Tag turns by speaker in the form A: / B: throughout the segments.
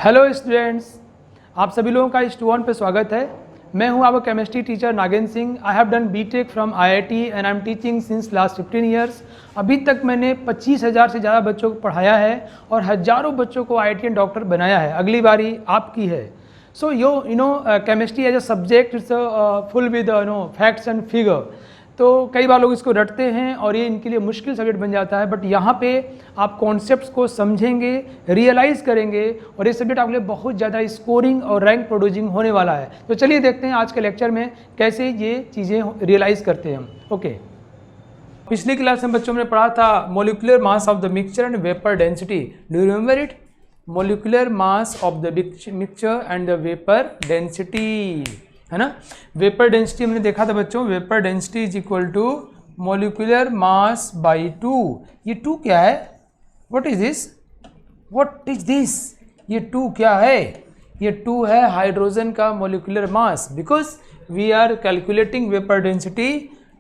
A: Hello students, आप सभी लोगों का इस टू पे स्वागत है। मैं हूं आपका chemistry teacher Nagendra Singh. I have done BTech from IIT and I am teaching since last 15 years. अभी तक मैंने 25,000 से ज़्यादा बच्चों को पढ़ाया है और हज़ारों बच्चों को आईआईटी डॉक्टर बनाया है। अगली बारी आपकी है। So you know chemistry as a subject it's full with facts and figure. तो कई बार लोग इसको रटते हैं और ये इनके लिए मुश्किल सब्जेक्ट बन जाता है, बट यहाँ पे आप कॉन्सेप्ट्स को समझेंगे, रियलाइज़ करेंगे और ये सब्जेक्ट आपके लिए बहुत ज़्यादा स्कोरिंग और रैंक प्रोड्यूसिंग होने वाला है। तो चलिए देखते हैं आज के लेक्चर में कैसे ये चीज़ें रियलाइज़ करते हैं हम। ओके, पिछली क्लास में बच्चों ने पढ़ा था molecular mass of the mixture and vapour density. Do you remember it? Molecular mass of the mixture and the vapour density, है ना। वेपर डेंसिटी हमने देखा था बच्चों, vapour density is equal to molecular mass by 2। ये 2 क्या है? What is this? What is this? ये 2 क्या है? ये 2 है हाइड्रोजन का molecular mass, because we are calculating vapour density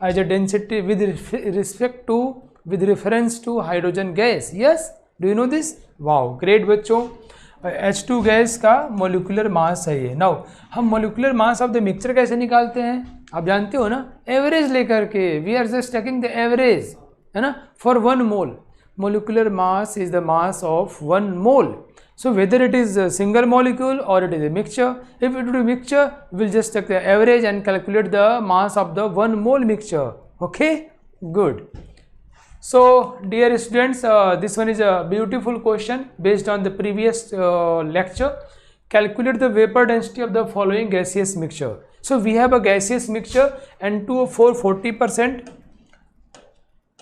A: as a density with reference to hydrogen gas. Yes, do you know this? Wow, great बच्चों। H2 गैस का molecular मास है ये। नाउ हम molecular mass of the mixture कैसे निकालते हैं? आप जानते हो ना, एवरेज लेकर के। We are just taking the average, है ना, for 1 mole. Molecular mass is the mass of 1 mole. So whether it is single molecule or it is a mixture, if it is a mixture we'll just take the average and calculate the mass of the 1 mole mixture. Okay, good. So dear students, this one is a beautiful question based on the previous lecture. Calculate the vapor density of the following gaseous mixture. So we have a gaseous mixture N2O4 40%.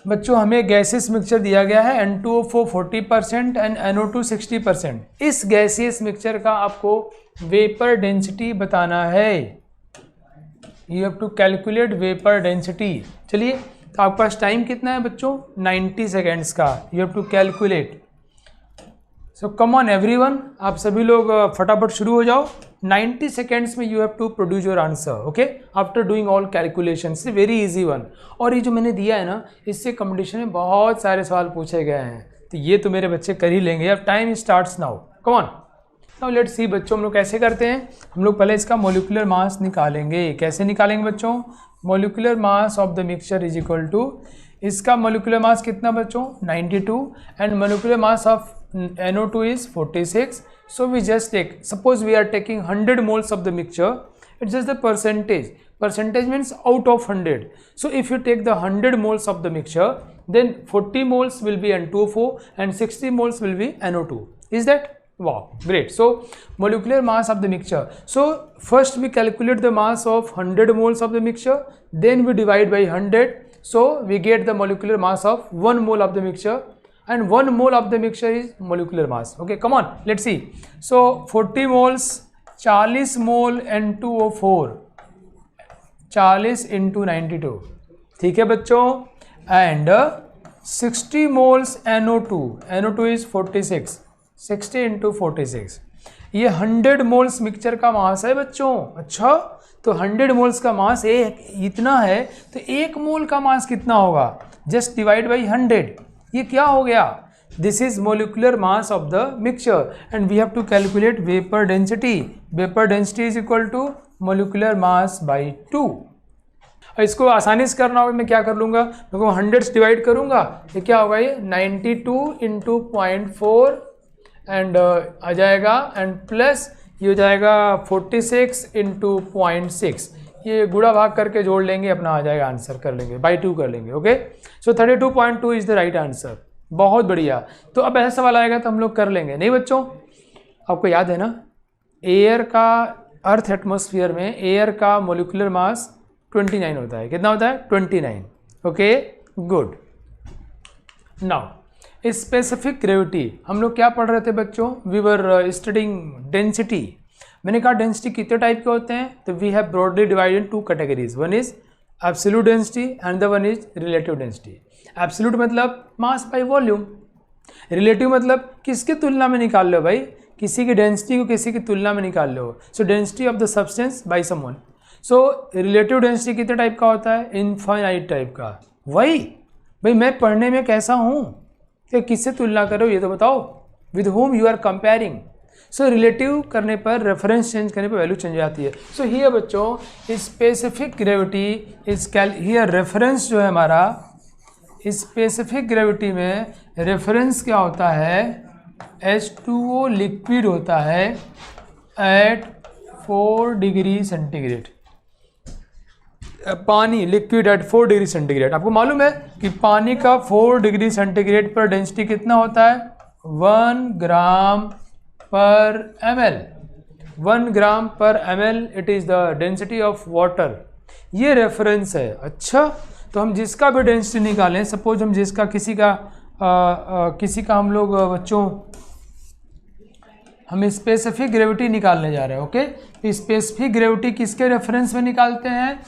A: बच्चों हमें gaseous mixture दिया गया है N2O4 40% and NO2 60%। इस gaseous mixture का आपको vapour density बताना है। You have to calculate vapour density. चलिए, तो आपके पास टाइम कितना है बच्चों? 90 सेकेंड्स का। You have to calculate. So come on everyone, आप सभी लोग फटाफट शुरू हो जाओ। 90 सेकेंड्स में you have to produce your answer. Okay, after doing all calculation. Very easy one. और ये जो मैंने दिया है ना, इससे कंपटीशन में बहुत सारे सवाल पूछे गए हैं, तो ये तो मेरे बच्चे कर ही लेंगे। अब time starts now, come on. Now let's see बच्चों, हम लोग कैसे करते हैं। हम लोग पहले इसका मोलिकुलर मास निकालेंगे। कैसे निकालेंगे बच्चों? Molecular mass of the mixture is equal to, इसका मोलिकुलर मास कितना बच्चों? 92 and molecular mass of NO2 is 46. So we just take, suppose we are taking 100 moles of the mixture, it's just the percentage. Percentage means out of 100. So if you take the 100 moles of the mixture, then 40 moles will be N2O4 and 60 moles will be NO2. Is that? Wow, great. So molecular mass of the mixture. So first we calculate the mass of 100 moles of the mixture, then we divide by 100. So we get the molecular mass of 1 mole of the mixture. And 1 mole of the mixture is molecular mass. Okay, come on, let's see. So 40 moles, 40 mole N2O4, 40 into 92, ठीक है बच्चों। and 60 moles NO2, NO2 is 46, 60 into 46, ये 100 moles mixture का मास है बच्चों। अच्छा, तो 100 moles का मास इतना है, तो 1 मोल का मास कितना होगा? Just divide by 100। ये क्या हो गया? This is molecular mass of the mixture and we have to calculate vapour density. Vapour density is equal to molecular mass by 2। इसको आसानी से करना होगा, मैं क्या कर लूँगा, मैं 100 से डिवाइड करूँगा, ये क्या होगा? ये 92 इंटू 0.4 एंड आ जाएगा, एंड प्लस ये हो जाएगा 46 इंटू 0.6। ये गुणा भाग करके जोड़ लेंगे, अपना आ जाएगा आंसर, कर लेंगे बाई 2 कर लेंगे। Okay, so 32.2 is the right answer. बहुत बढ़िया। तो अब ऐसा सवाल आएगा तो हम लोग कर लेंगे, नहीं बच्चों? आपको याद है ना, एयर का, अर्थ एटमॉस्फेयर में एयर का मोलिकुलर मास 29 होता है। कितना होता है? 29। Okay, good. Now specific gravity, हम लोग क्या पढ़ रहे थे बच्चों? We were studying density. मैंने कहा डेंसिटी कितने टाइप के होते हैं, तो we have broadly divided in 2 categories. One is absolute density and the one is relative density. Absolute मतलब मास बाई वॉल्यूम, रिलेटिव मतलब किसके तुलना में निकाल लो भाई, किसी की डेंसिटी को किसी की तुलना में निकाल लो। So density of the substance by someone. So relative density कितने टाइप का होता है? इनफाइनाइट टाइप का। वही भाई, मैं पढ़ने में कैसा हूँ, कि किससे तुलना करो ये तो बताओ, with whom you are comparing. So relative करने पर, रेफरेंस चेंज करने पर वैल्यू चेंज हो जाती है। सो हियर बच्चों specific gravity is here reference जो है हमारा, स्पेसिफिक ग्रेविटी में रेफरेंस क्या होता है, H2O लिक्विड होता है एट 4 डिग्री सेंटीग्रेड। पानी लिक्विड एट 4 डिग्री सेंटीग्रेड। आपको मालूम है कि पानी का 4 डिग्री सेंटीग्रेड पर डेंसिटी कितना होता है, 1 ग्राम पर ml। 1 ग्राम पर ml it is the density of water. ये रेफरेंस है। अच्छा, तो हम जिसका भी डेंसिटी निकालें, सपोज हम जिसका किसी का हम लोग बच्चों हम स्पेसिफिक ग्रेविटी निकालने जा रहे हैं। ओके, स्पेसिफिक ग्रेविटी किसके रेफरेंस में निकालते हैं?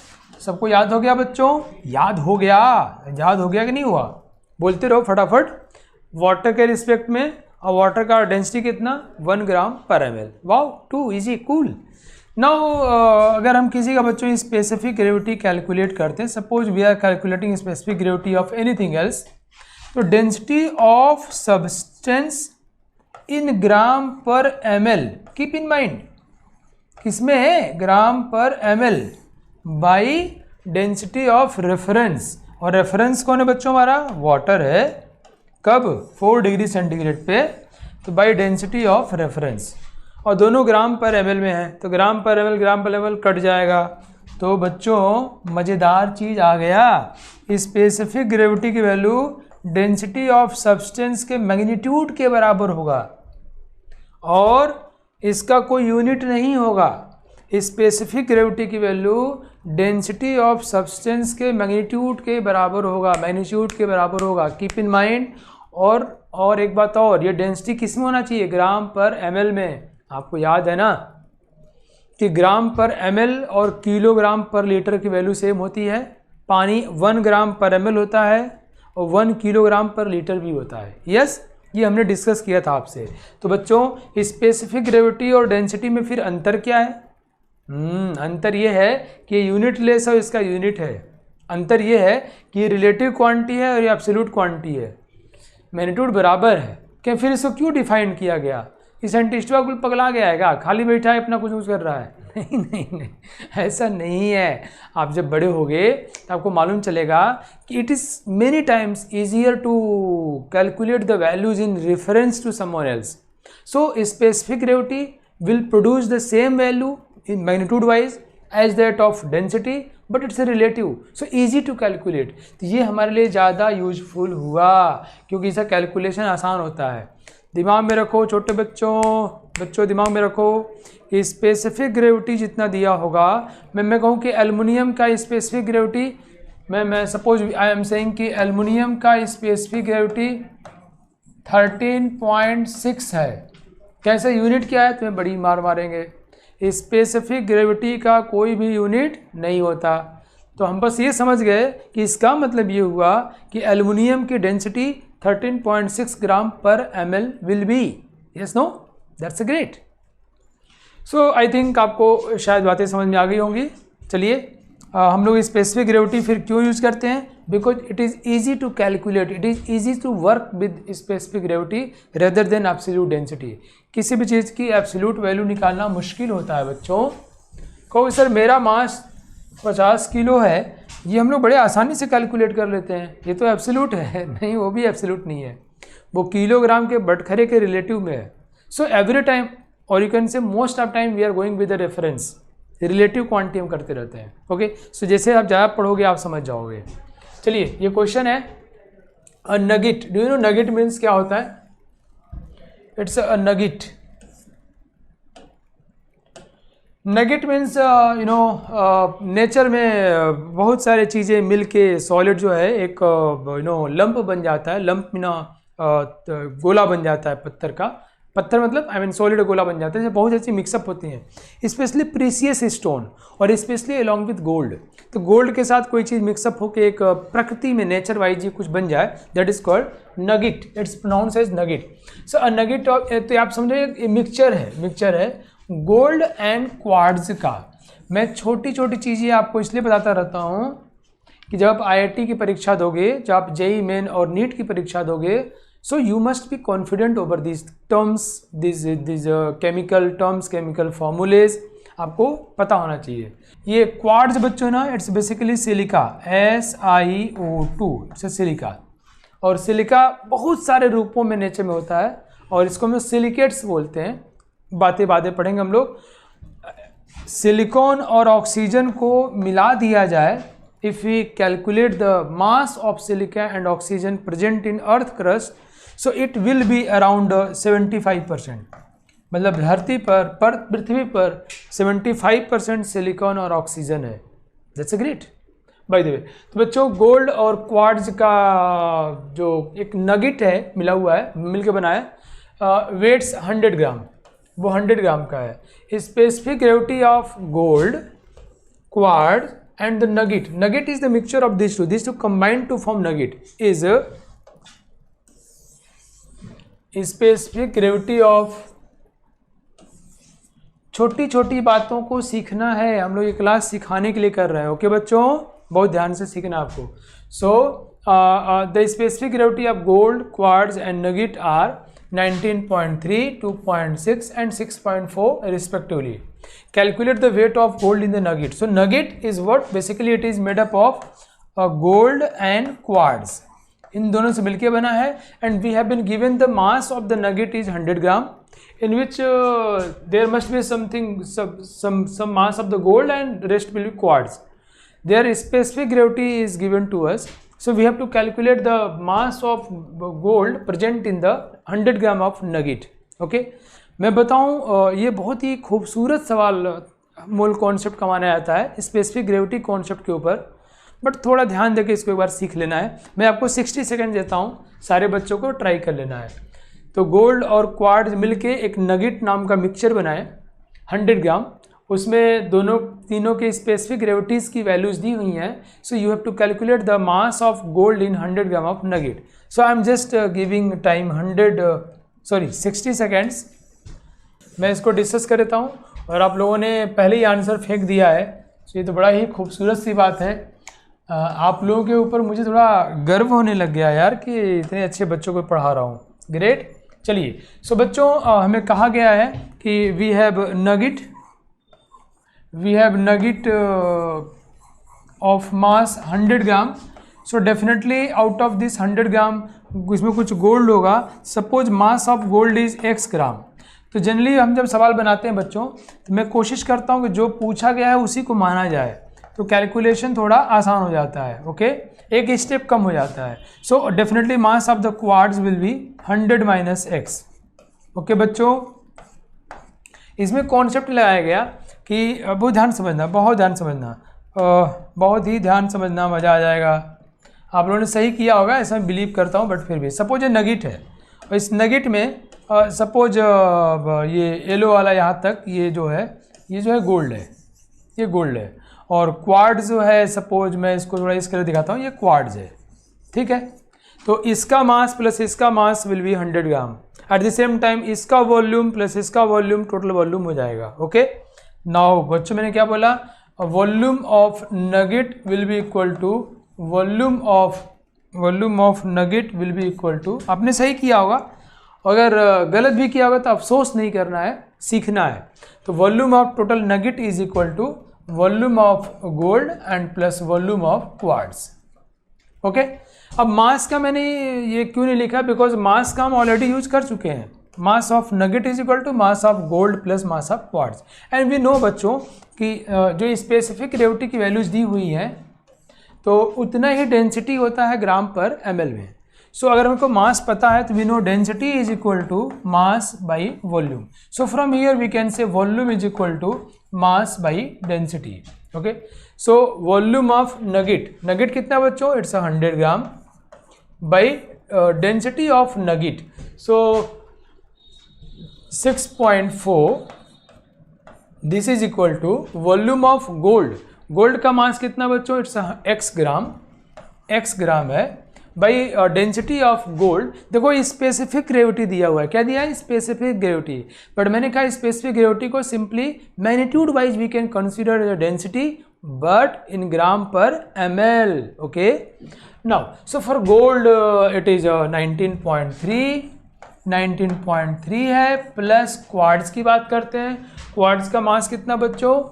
A: सबको याद हो गया बच्चों? याद हो गया कि नहीं हुआ? बोलते रहो फटाफट। वाटर के रिस्पेक्ट में, और वाटर का डेंसिटी कितना, 1 ग्राम पर ml। Wow, too easy, cool. Now अगर हम किसी का बच्चों स्पेसिफिक ग्रेविटी कैलकुलेट करते हैं, suppose we are calculating specific gravity of anything else, तो density of substance in gram पर ml, कीप इन माइंड किसमें है, ग्राम पर ml by density of reference. और रेफरेंस कौन है बच्चों? हमारा वाटर है। कब? 4 डिग्री सेंटीग्रेड पे। तो बाई डेंसिटी ऑफ रेफरेंस, और दोनों ग्राम पर ml में है, तो ग्राम पर ml कट जाएगा। तो बच्चों मज़ेदार चीज़ आ गया, स्पेसिफिक ग्रेविटी की वैल्यू डेंसिटी ऑफ सब्सटेंस के मैग्नीट्यूड के बराबर होगा, और इसका कोई यूनिट नहीं होगा। स्पेसिफिक ग्रेविटी की वैल्यू डेंसिटी ऑफ सब्सटेंस के मैग्नीट्यूड के बराबर होगा, कीप इन माइंड। और एक बात और, ये डेंसिटी किस में होना चाहिए, ग्राम पर ml में। आपको याद है ना कि ग्राम पर ml और किलोग्राम पर लीटर की वैल्यू सेम होती है। पानी 1 ग्राम पर ml होता है और 1 किलोग्राम पर लीटर भी होता है। यस, ये हमने डिस्कस किया था आपसे। तो बच्चों स्पेसिफिक ग्रेविटी और डेंसिटी में फिर अंतर क्या है? अंतर ये है कि यूनिट लेस और इसका यूनिट है। अंतर ये है कि ये रिलेटिव क्वांटिटी है और ये एब्सोल्यूट क्वांटिटी है। मैग्नीट्यूड बराबर है क्या? फिर इसको क्यों डिफाइन किया गया? कि साइंटिस्ट बिल्कुल पगला गया है क्या? खाली बैठा है अपना कुछ कर रहा है? नहीं, ऐसा नहीं है। आप जब बड़े होगे तो आपको मालूम चलेगा कि it is many times easier to calculate the values in reference to someone else. So specific gravity will produce the same value in magnitude wise as that of density, but it's a relative, so easy to calculate। तो ये हमारे लिए ज़्यादा useful हुआ क्योंकि इसका calculation आसान होता है। दिमाग में रखो छोटे बच्चों दिमाग में रखो कि स्पेसिफिक ग्रेविटी जितना दिया होगा, मैं कहूँ कि एल्युमिनियम का स्पेसिफिक ग्रेविटी, मैं सपोज आई एम सेइंग कि एल्युमिनियम का स्पेसिफिक ग्रेविटी 13.6 है। कैसे यूनिट क्या है? तुम्हें बड़ी मार मारेंगे। स्पेसिफिक ग्रेविटी का कोई भी यूनिट नहीं होता। तो हम बस ये समझ गए कि इसका मतलब ये हुआ कि एल्युमिनियम की डेंसिटी 13.6 ग्राम पर ml will be. Yes, no, that's a great. So I think आपको शायद बातें समझ में आ गई होंगी। चलिए हम लोग स्पेसिफिक ग्रेविटी फिर क्यों यूज़ करते हैं? Because it is easy to calculate, it is easy to work with specific gravity rather than absolute density. किसी भी चीज़ की एब्सोल्यूट वैल्यू निकालना मुश्किल होता है बच्चों। कहो सर मेरा मास 50 किलो है, ये हम लोग बड़े आसानी से कैलकुलेट कर लेते हैं, ये तो एब्सोल्यूट है। नहीं, वो भी एब्सोल्यूट नहीं है, वो किलोग्राम के बटखरे के रिलेटिव में है। सो एवरी टाइम, और you can say most of time we are going with the reference, relative quantity हम करते रहते हैं। ओके, सो जैसे आप ज़्यादा पढ़ोगे आप समझ जाओगे। चलिए ये क्वेश्चन है, a nugget. Do you know nugget means क्या होता है? It's a nugget. Nugget means you know nature में बहुत सारे चीज़ें मिलके सॉलिड जो है एक यू नो लंप बन जाता है। लंप मीना गोला बन जाता है पत्थर का। पत्थर मतलब आई मीन सॉलिड गोला बन जाता है। बहुत ऐसी मिक्सअप होती हैं, स्पेशली प्रीसियस स्टोन और स्पेशली अलॉन्ग विथ गोल्ड। तो गोल्ड के साथ कोई चीज़ मिक्सअप होकर एक प्रकृति में नेचर वाइज ही कुछ बन जाए, that is called nugget. It's pronounce as nugget. So a nugget, तो आप समझो मिक्सचर है गोल्ड एंड क्वार्ट्ज का। मैं छोटी छोटी चीज़ें आपको इसलिए बताता रहता हूँ कि जब आप IIT की परीक्षा दोगे, जब आप JEE मेन और नीट की परीक्षा दोगे, So you must be confident over these terms, these chemical terms, chemical formulas, आपको पता होना चाहिए. ये क्वार्ट्ज बच्चों ना, it's basically silica, SiO2, it's silica. और सिलिका बहुत सारे रूपों में नेचर में होता है और इसको हम सिलिकेट्स बोलते हैं. बातें पढ़ेंगे हम लोग. सिलिकॉन और ऑक्सीजन को मिला दिया जाए, if we calculate the mass of silica and oxygen present in earth crust, so it will be around 75%. मतलब धरती पर पृथ्वी पर 75% सिलिकॉन और ऑक्सीजन है. That's a great. By the way, तो बच्चों गोल्ड और क्वार्ट्ज का जो एक नगेट है मिला हुआ है, मिलके बना है, वेट्स 100 ग्राम, वो 100 ग्राम का है. Specific gravity of gold, quartz and the nugget, nugget is the mixture of this two combined to form nugget, is specific gravity of. छोटी छोटी बातों को सीखना है, हम लोग ये क्लास सिखाने के लिए कर रहे हैं. ओके बच्चों, बहुत ध्यान से सीखना आपको. So the specific gravity of gold, quartz and nugget are 19.3, 2.6 and 6.4 respectively. Calculate the weight of gold in the nugget. So nugget is what? Basically it is made up of gold and quartz. इन दोनों से मिलके बना है. And we have been given the mass of the nugget is 100 gram, in which there must be some mass of the gold and rest will be quartz. Their specific gravity is given to us. So we have to calculate the mass of gold present in the 100 gram of nugget. Okay, मैं बताऊं, ये बहुत ही खूबसूरत सवाल mole concept कमाने आता है specific gravity concept के ऊपर, बट थोड़ा ध्यान देके इसको एक बार सीख लेना है. मैं आपको 60 सेकेंड देता हूँ, सारे बच्चों को ट्राई कर लेना है. तो गोल्ड और क्वार्ट्ज मिलके एक नगेट नाम का मिक्सचर बनाए 100 ग्राम. उसमें तीनों के स्पेसिफिक ग्रेविटीज़ की वैल्यूज़ दी हुई हैं. So you have to calculate the mass of gold in 100 gram of nugget. So I am just giving time 60 seconds. मैं इसको डिस्कस कर देता हूँ और आप लोगों ने पहले ही आंसर फेंक दिया है. तो ये तो बड़ा ही खूबसूरत सी बात है. आप लोगों के ऊपर मुझे थोड़ा गर्व होने लग गया यार कि इतने अच्छे बच्चों को पढ़ा रहा हूँ. ग्रेट. चलिए, सो बच्चों हमें कहा गया है कि we have nugget of mass 100 gram. So definitely out of this 100 gram इसमें कुछ गोल्ड होगा. Suppose mass of gold is x gram. तो जनरली हम जब सवाल बनाते हैं बच्चों, तो मैं कोशिश करता हूँ कि जो पूछा गया है उसी को माना जाए, तो कैलकुलेशन थोड़ा आसान हो जाता है. ओके, एक स्टेप कम हो जाता है. So definitely mass of the quartz will be 100 minus x. Okay बच्चों, इसमें कॉन्सेप्ट लगाया गया कि बहुत ध्यान समझना, बहुत ही ध्यान समझना, मज़ा आ जाएगा. आप लोगों ने सही किया होगा ऐसा मैं बिलीव करता हूँ, बट फिर भी सपोज ये नगेट है और इस नगेट में सपोज ये येलो वाला यहाँ तक ये जो है गोल्ड है, ये गोल्ड है. और क्वार्ट्ज जो है, सपोज मैं इसको थोड़ा इस कलर दिखाता हूँ, ये क्वार्ट्ज है. ठीक है, तो इसका मास प्लस इसका mass will be 100 gram. At the same time इसका वॉल्यूम प्लस इसका वॉल्यूम टोटल वॉल्यूम हो जाएगा. ओके, नाउ बच्चों मैंने क्या बोला, volume of nugget will be equal to volume of nugget will be equal to. आपने सही किया होगा, अगर गलत भी किया होगा तो अफसोस नहीं करना है, सीखना है. तो volume of total nugget is equal to volume of gold and plus volume of quartz. Okay, अब मास का मैंने ये क्यों नहीं लिखा, बिकॉज मास का हम ऑलरेडी यूज कर चुके हैं. Mass of nugget is equal to mass of gold plus mass of quartz. And we know बच्चों कि जो स्पेसिफिक ग्रेविटी की वैल्यूज दी हुई हैं, तो उतना ही डेंसिटी होता है ग्राम पर ml में. सो अगर हमको मास पता है तो we know density is equal to mass by volume. So from here we can say volume is equal to mass by density. Okay, so volume of nugget कितना बच्चों, it's 100 gram by density of nugget. So 6.4, this is equal to volume of gold का mass कितना बच्चों, it's x gram है, by density of gold. देखो specific gravity दिया हुआ है, क्या दिया है, स्पेसिफिक बट मैंने कहा स्पेसिफिक ग्रेविटी को simply magnitude wise we can consider density but in gram per ml. Okay, now so for gold it is 19.3 है, प्लस क्वार्ट्ज की बात करते हैं। क्वार्ट्ज का मास कितना बच्चों?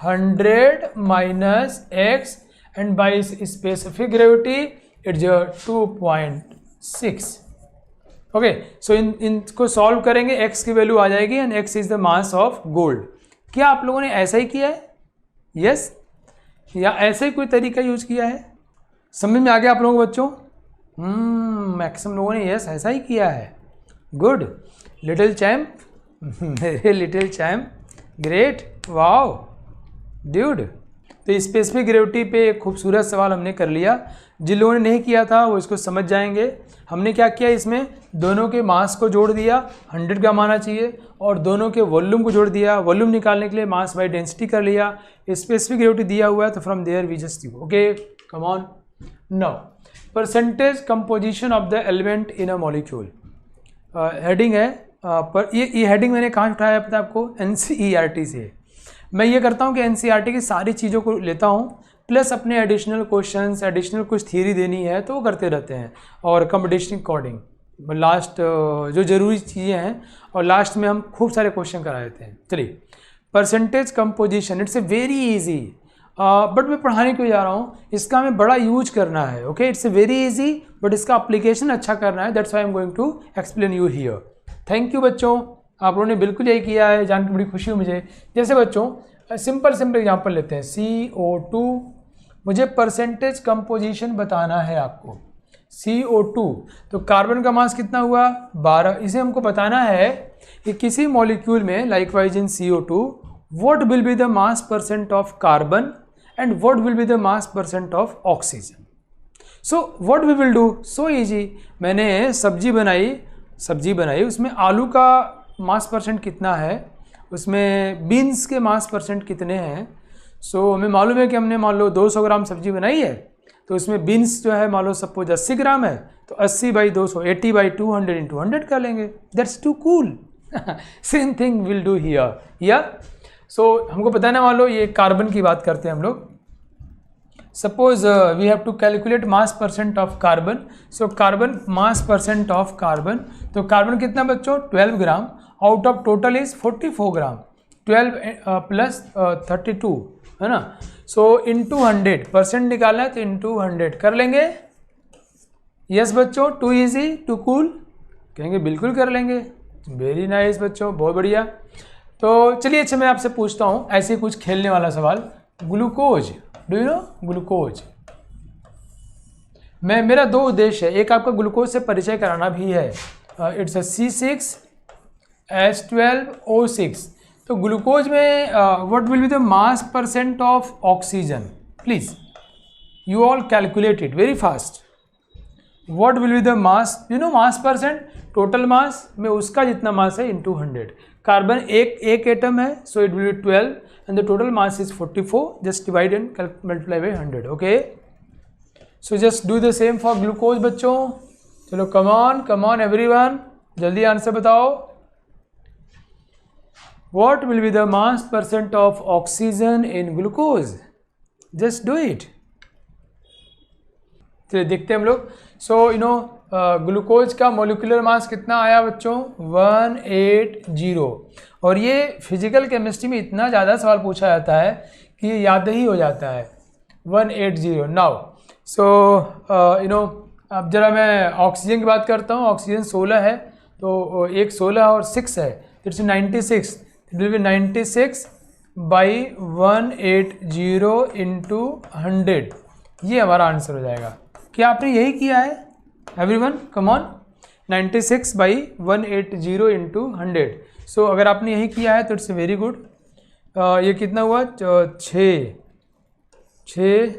A: 100 minus x and by specific gravity it's 2.6। Okay, so इनको solve करेंगे, x की वैल्यू आ जाएगी and x is the mass of gold. क्या आप लोगों ने ऐसा ही किया है? यस या ऐसे ही कोई तरीका यूज किया है? समझ में आ गया आप लोगों को बच्चों? मैक्सिमम लोगों ने यस ऐसा ही किया है। गुड, लिटिल चैम्प, मेरे little champ, great, wow dude. तो स्पेसिफिक ग्रेविटी पे एक खूबसूरत सवाल हमने कर लिया। जिन लोगों ने नहीं किया था वो इसको समझ जाएंगे। हमने क्या किया, इसमें दोनों के मास को जोड़ दिया, 100 ग्राम आना चाहिए, और दोनों के वॉल्यूम को जोड़ दिया। वॉल्यूम निकालने के लिए मास बाई डेंसिटी कर लिया। स्पेसिफिक ग्रेविटी दिया हुआ है तो from there we just you. Okay, come on now, percentage composition of the element in a molecule. Heading है पर ये हेडिंग मैंने कहाँ उठाया पता है आपको? NCERT से। मैं ये करता हूँ कि NCERT की सारी चीज़ों को लेता हूँ, प्लस अपने एडिशनल क्वेश्चंस, एडिशनल कुछ थियरी देनी है तो वो करते रहते हैं, और कंपटीशन अकॉर्डिंग लास्ट जो ज़रूरी चीज़ें हैं, और लास्ट में हम खूब सारे क्वेश्चन करा देते हैं। चलिए, percentage composition, it's a very easy, but मैं पढ़ाने क्यों जा रहा हूँ, इसका हमें बड़ा यूज करना है। Okay, it's a very easy, but इसका अप्लीकेशन अच्छा करना है। That's why I am going to explain you here. Thank you बच्चों, आप लोगों ने बिल्कुल यही किया है, जान के बड़ी खुशी हुई मुझे। जैसे बच्चों सिंपल एग्जांपल लेते हैं, CO2, मुझे परसेंटेज कंपोजिशन बताना है आपको। CO2 तो कार्बन का मास कितना हुआ? 12। इसे हमको बताना है कि किसी मॉलिक्यूल में, likewise in CO2, what will be the mass percent of carbon and what will be the mass percent of oxygen. So what we will do, so easy. मैंने सब्जी बनाई, उसमें आलू का मास परसेंट कितना है, उसमें बीन्स के मास परसेंट कितने हैं। सो हमें मालूम है कि हमने मान लो 200 ग्राम सब्जी बनाई है, तो उसमें बीन्स जो है मान लो सपोज 80 ग्राम है, तो 80/200, 80/200 × 100 कर लेंगे। That's too cool. Same thing will do here. Yeah so हमको पता है ना, मान लो ये कार्बन की बात करते हैं हम लोग। Suppose we have to calculate mass percent of carbon. So carbon mass percent of carbon, तो कार्बन कितना बच्चों? 12 gram, out of total is 44 gram. 12 plus 32 है ना। सो इंटू 100 परसेंट निकालना है तो इंटू 100 कर लेंगे। यस बच्चों, टू इजी टू कूल, कहेंगे बिल्कुल कर लेंगे। वेरी नाइस बच्चों, बहुत बढ़िया। तो चलिए, अच्छा मैं आपसे पूछता हूँ ऐसे कुछ खेलने वाला सवाल। Glucose, do you no glucose? मेरा दो उद्देश्य है, एक आपका ग्लूकोज से परिचय कराना भी है। It's C6H12O6। तो ग्लूकोज में what will be the mass percent of oxygen? Please you all calculate it very fast. What will be the mass, you know mass percent, total mass में उसका जितना मास है इंटू 100। कार्बन एक atom है, सो it will B 12 and the total mass is 44। Just divide and multiply by 100। Okay, so just do the same for glucose बच्चों। चलो कम on everyone, जल्दी answer बताओ। What will be the mass percent of oxygen in glucose? Just do it. चलिए देखते हैं हम लोग। सो you no glucose का मोलिकुलर मास कितना आया बच्चों? 180। और ये फिजिकल केमिस्ट्री में इतना ज़्यादा सवाल पूछा जाता है कि ये याद ही हो जाता है। 180 नाउ। सो यू नो अब जरा मैं ऑक्सीजन की बात करता हूँ। ऑक्सीजन 16 है, तो एक 16 और 6 है, it's 96। It will be 96/180 into 100। ये हमारा आंसर हो जाएगा। क्या आपने यही किया है एवरीवन? Come on, 96/180 into 100। सो अगर आपने यही किया है तो इट्स वेरी गुड। ये कितना हुआ? 90/18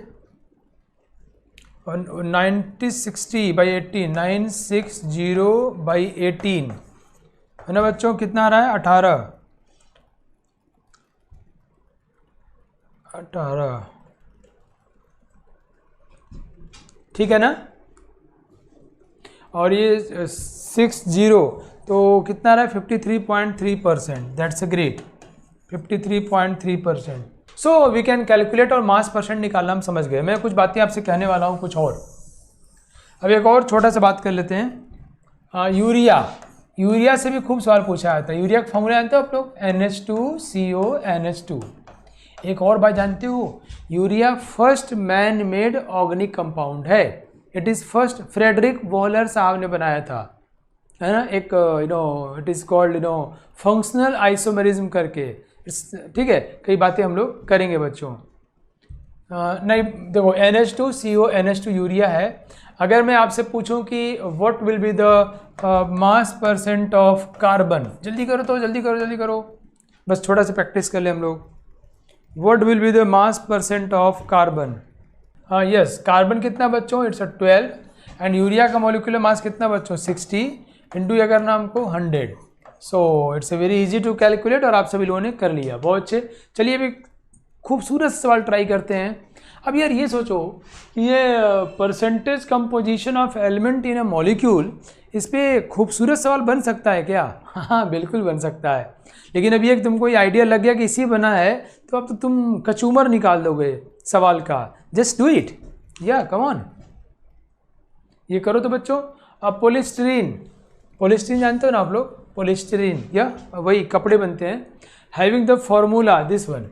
A: 960/18 है ना बच्चों? कितना आ रहा है? 18। ठीक है ना। और ये 60 तो कितना रहा है? 53.3%। That's a great, 53.3%। So we can calculate और मास परसेंट निकालना हम समझ गए। मैं कुछ बातें आपसे कहने वाला हूँ कुछ और। अब एक और छोटा सा बात कर लेते हैं। यूरिया से भी खूब सवाल पूछा जाता है। यूरिया का फॉर्मूला जानते हो आप लोग? NH2CO NH2। एक और बात जानते हो, urea first man made organic compound है। It is first Friedrich Wohler साहब ने बनाया था, है ना। एक it is called functional isomerism करके, ठीक है। कई बातें हम लोग करेंगे बच्चों। नहीं देखो, NH2CO NH2 यूरिया है। अगर मैं आपसे पूछूं कि what will be the mass percent of carbon, जल्दी करो तो, जल्दी करो, बस थोड़ा सा प्रैक्टिस कर ले हम लोग। What will be the mass percent of carbon? Yes, carbon कितना बच्चों? इट्स 12। एंड यूरिया का मॉलिक्यूलर मास कितना बच्चों? 60 इंटू ये करना हमको 100। So it's a very easy to calculate और आप सभी लोगों ने कर लिया, बहुत अच्छे। चलिए अभी खूबसूरत सवाल ट्राई करते हैं। अब यार ये सोचो कि ये percentage composition of element in a molecule, इस पर खूबसूरत सवाल बन सकता है क्या? हाँ बिल्कुल बन सकता है। लेकिन अभी एक तुमको ये आइडिया लग गया कि इसी बना है, तो अब तो तुम कचूमर निकाल दोगे सवाल का। जस्ट डू इट, या कम ऑन, ये करो तो बच्चों। अब पॉलिस्टीरीन जानते हो ना आप लोग? पॉलिस्टीरीन या वही कपड़े बनते हैं। Having the formula this one,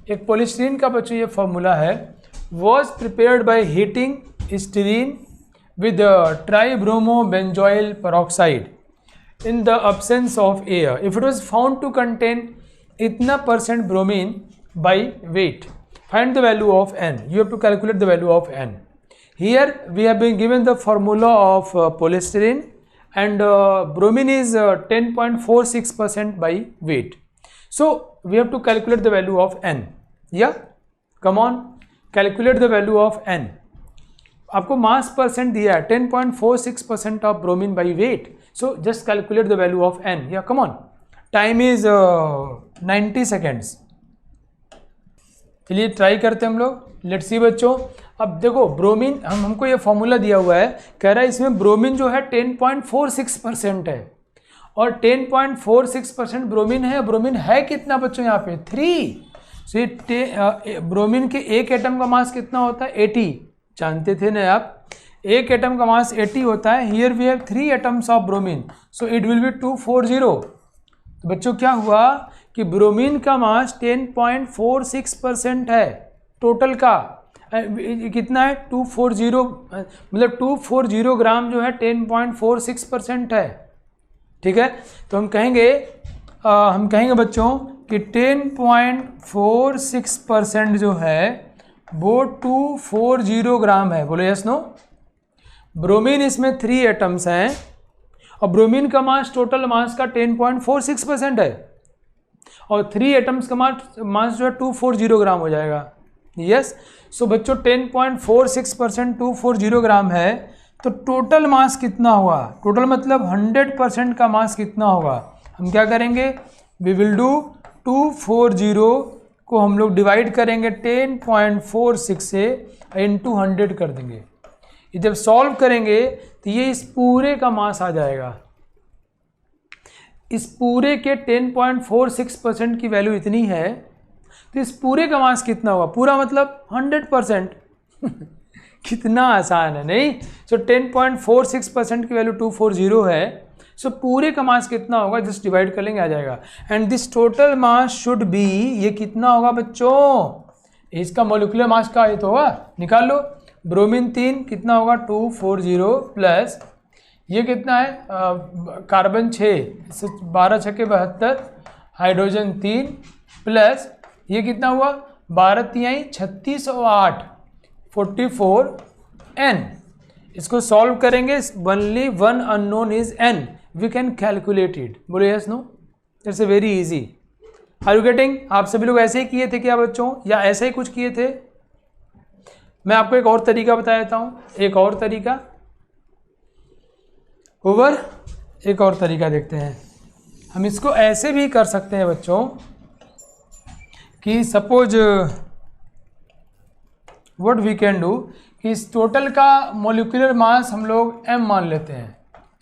A: एक पॉलिस्टीरीन का बच्चों ये फॉर्मूला है, was prepared by heating styrene with tribromobenzoyl peroxide in the absence of air. If it was found to contain इतना % bromine by weight, find the value of n. You have to calculate the value of n. Here we have been given the formula of polystyrene, and bromine is 10.46% by weight. So we have to calculate the value of n. Yeah, come on, calculate the value of n. आपको मास percent दिया है 10.46% of bromine by wait. So just calculate the value of n। या come on, time is 90 seconds. चलिए try करते हैं हम लोग। Let's see बच्चों, अब देखो ब्रोमीन हमको ये फॉर्मूला दिया हुआ है, कह रहा है इसमें ब्रोमीन जो है 10.46% है, और 10.46% ब्रोमीन है। ब्रोमीन है कितना बच्चों यहाँ पे? 3। सो ब्रोमीन के एक एटम का मास कितना होता है? 80। जानते थे ना आप, एक एटम का मास 80 होता है। Here we have 3 atoms of bromine, so it will be 240। तो बच्चों क्या हुआ कि ब्रोमीन का मास 10.46% है टोटल का। कितना है? 240, मतलब 240 ग्राम जो है 10.46% है, ठीक है। तो हम कहेंगे बच्चों कि 10.46% जो है वो 240 ग्राम है। बोलो यस नो। ब्रोमीन इसमें 3 एटम्स हैं, और ब्रोमीन का मास टोटल मास का 10.46% है, और 3 एटम्स का मास जो है 240 ग्राम हो जाएगा। यस, सो बच्चों 10.46% 240 ग्राम है, तो टोटल मास कितना हुआ? टोटल मतलब 100% का मास कितना होगा? हम क्या करेंगे? वी विल डू 240 को हम लोग डिवाइड करेंगे 10.46 से, इंटू 100 कर देंगे। ये जब सॉल्व करेंगे तो ये इस पूरे का मास आ जाएगा। इस पूरे के 10.46% की वैल्यू इतनी है, तो इस पूरे का मास कितना होगा? पूरा मतलब 100%। कितना आसान है नहीं? सो 10.46% की वैल्यू 240 है, सो पूरे का मास कितना होगा? जस्ट डिवाइड कर लेंगे, आ जाएगा। And this total mass should be, ये कितना होगा बच्चों? इसका मॉलिक्यूलर मास का ये तो होगा, निकाल लो। ब्रोमीन 3 कितना होगा? 240 प्लस ये कितना है? कार्बन 6, 12 छक्के 72, हाइड्रोजन 3 प्लस ये कितना हुआ? 12 तिहाई 36 और 8 44 n। इसको सॉल्व करेंगे, only one unknown is n, we can calculate it. बोलो yes no, it's a very easy. Are you getting? आप सभी लोग ऐसे ही किए थे क्या बच्चों, या ऐसे ही कुछ किए थे? मैं आपको एक और तरीका बता देता हूँ, एक और तरीका ओवर, एक और तरीका देखते हैं। हम इसको ऐसे भी कर सकते हैं बच्चों कि suppose what we can do, कि इस टोटल का मॉलिक्यूलर मास हम लोग m मान लेते हैं।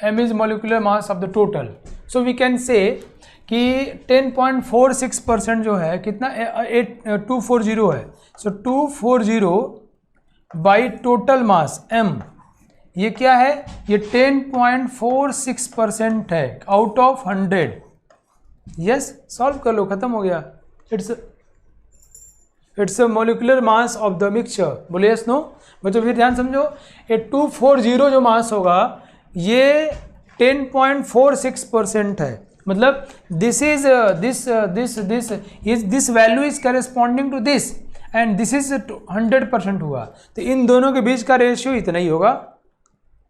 A: m is molecular mass of the total. So we can say कि 10.46% जो है कितना 240 है। So 240 by total mass m, ये क्या है, ये 10.46% है आउट ऑफ 100। यस, सॉल्व कर लो, खत्म हो गया। It's a molecular mass of the mixture. बोले यस नो। बच्चों फिर ध्यान समझो, ये 240 जो मास होगा ये 10.46% है, मतलब this value is corresponding to this and this is 100% हुआ, तो इन दोनों के बीच का रेशियो इतना ही होगा,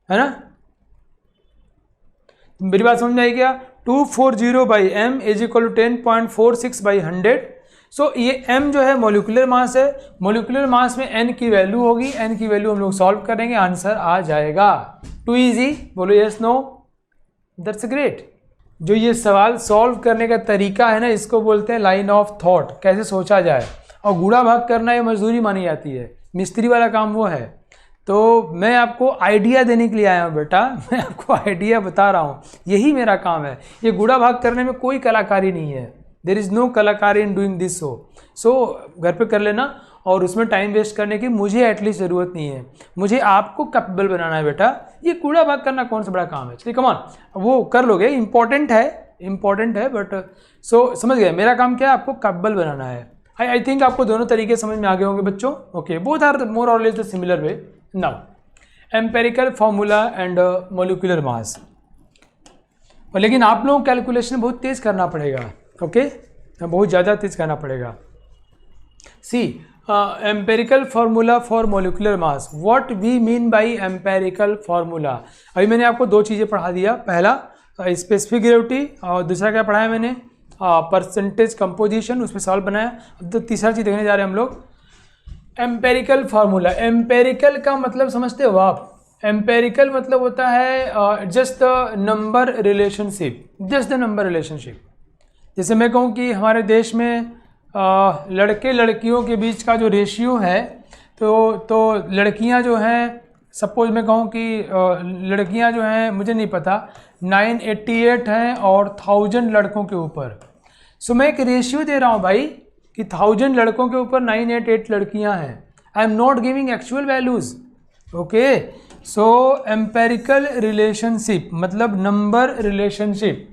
A: है ना। मेरी बात समझ में आई क्या? 240 by M is equal to 10.46 by 100। So ये m जो है मोलिकुलर मास है, मोलिकुलर मास में n की वैल्यू होगी, n की वैल्यू हम लोग सॉल्व करेंगे, आंसर आ जाएगा। टू इजी, बोलो यस नो, दैट्स ग्रेट। जो ये सवाल सॉल्व करने का तरीका है ना, इसको बोलते हैं लाइन ऑफ थॉट, कैसे सोचा जाए। और गुणा भाग करना ये मजदूरी मानी जाती है, मिस्त्री वाला काम वो है। तो मैं आपको आइडिया देने के लिए आया हूँ बेटा, मैं आपको आइडिया बता रहा हूँ, यही मेरा काम है। ये गुणा भाग करने में कोई कलाकारी नहीं है, देयर इज़ नो कलाकारी इन डूइंग दिस। सो घर पे कर लेना, और उसमें टाइम वेस्ट करने की मुझे एटलीस्ट ज़रूरत नहीं है। मुझे आपको कैपेबल बनाना है बेटा, ये गुणा भाग करना कौन सा बड़ा काम है। चलिए कम ऑन, वो कर लोगे, इंपॉर्टेंट है बट सो समझ गए, मेरा काम क्या है, आपको कैपेबल बनाना है। आई थिंक आपको दोनों तरीके समझ में आ गए होंगे बच्चों। ओके, बोथ आर मोर और less the similar way. Now empirical formula and molecular मास, लेकिन आप लोगों को कैलकुलेशन बहुत तेज़ करना पड़ेगा। ओके, बहुत ज़्यादा तेज़ करना पड़ेगा। See empirical formula for molecular mass, what we mean by empirical formula. अभी मैंने आपको दो चीज़ें पढ़ा दिया, पहला स्पेसिफिक ग्रेविटी और दूसरा क्या पढ़ाया मैंने, परसेंटेज कंपोजिशन, उसमें सवाल बनाया। अब तो तीसरा चीज़ देखने जा रहे हैं हम लोग, एम्पेरिकल फार्मूला। एम्पेरिकल का मतलब समझते हो आप? एम्पेरिकल मतलब होता है just the number relationship, just the number relationship. जैसे मैं कहूँ कि हमारे देश में लड़के लड़कियों के बीच का जो रेशियो है, तो लड़कियां जो हैं, सपोज मैं कहूँ कि लड़कियां जो हैं, मुझे नहीं पता, 988 हैं और 1000 लड़कों के ऊपर। सो मैं एक रेशियो दे रहा हूँ भाई कि 1000 लड़कों के ऊपर 988 लड़कियां हैं। I am not giving actual values. Okay, so empirical relationship मतलब नंबर रिलेशनशिप,